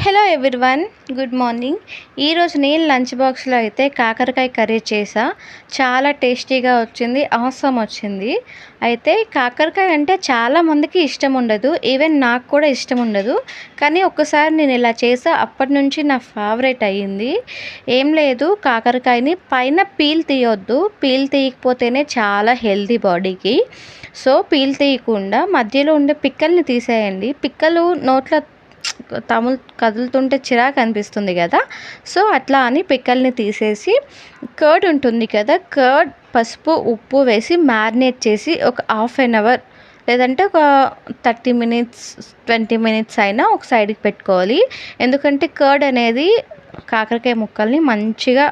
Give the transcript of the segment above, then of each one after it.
Hello everyone, good morning. ఈరోజు నేను lunch బాక్స్లో అయితే కాకరకాయ కర్రీ చేసా. చాలా టేస్టీగా వచ్చింది, ఆసమ్ వచ్చింది. అయితే కాకరకాయ అంటే చాలామందికి ఇష్టం ఉండదు, ఈవెన్ నాకు కూడా ఇష్టం ఉండదు. కానీ ఒక్కసారి నేను ఇలా చేసా, అప్పటి నుంచి నా ఫేవరెట్ అయ్యింది. ఏం లేదు, కాకరకాయని పైన పీల్ తీయొద్దు, పీల్ తీయకపోతేనే చాలా హెల్తీ బాడీకి. సో పీల్ తీయకుండా మధ్యలో ఉండే పిక్కల్ని తీసేయండి. పిక్కలు నోట్లో కదులుతుంటే చిరాకు అనిపిస్తుంది కదా. సో అట్లా అని పిక్కల్ని తీసేసి కర్డ్ ఉంటుంది కదా, కర్డ్, పసుపు, ఉప్పు వేసి మ్యారినేట్ చేసి ఒక హాఫ్ అన్ అవర్ లేదంటే ఒక 30 మినిట్స్ 20 మినిట్స్ అయినా ఒక సైడ్కి పెట్టుకోవాలి. ఎందుకంటే కర్డ్ అనేది కాకరకాయ ముక్కల్ని మంచిగా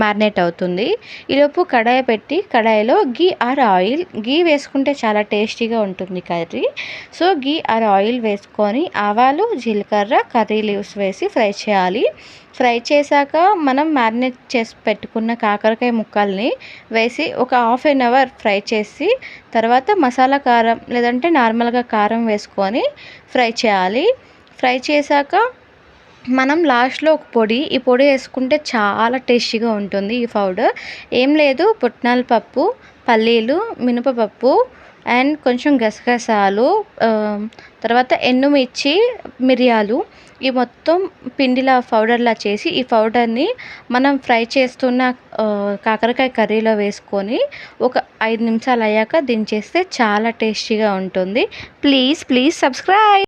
మ్యారినేట్ అవుతుంది. ఈలోపు కడాయి పెట్టి కడాయిలో గీ వేసుకుంటే చాలా టేస్టీగా ఉంటుంది curry. So ghee or oil వేసుకొని ఆవాలు, జీలకర్ర, కర్రీ లీవ్స్ వేసి ఫ్రై చేయాలి. ఫ్రై చేశాక మనం మ్యారినేట్ చేసి పెట్టుకున్న కాకరకాయ ముక్కల్ని వేసి ఒక హాఫ్ అన్ అవర్ ఫ్రై చేసి తర్వాత మసాలా కారం లేదంటే నార్మల్గా కారం వేసుకొని ఫ్రై చేయాలి. ఫ్రై చేశాక మనం లాస్ట్లో ఒక ఈ పొడి వేసుకుంటే చాలా టేస్టీగా ఉంటుంది. ఈ పౌడర్ ఏం లేదు, పుట్నాల పప్పు, పల్లీలు, మినపపప్పు అండ్ కొంచెం గసగసాలు, తర్వాత ఎండుమిర్చి, మిరియాలు, ఈ మొత్తం పిండిలా పౌడర్లా చేసి ఈ పౌడర్ని మనం ఫ్రై చేస్తున్న కాకరకాయ కర్రీలో వేసుకొని ఒక 5 నిమిషాలు అయ్యాక దించేస్తే చాలా టేస్టీగా ఉంటుంది. Please subscribe.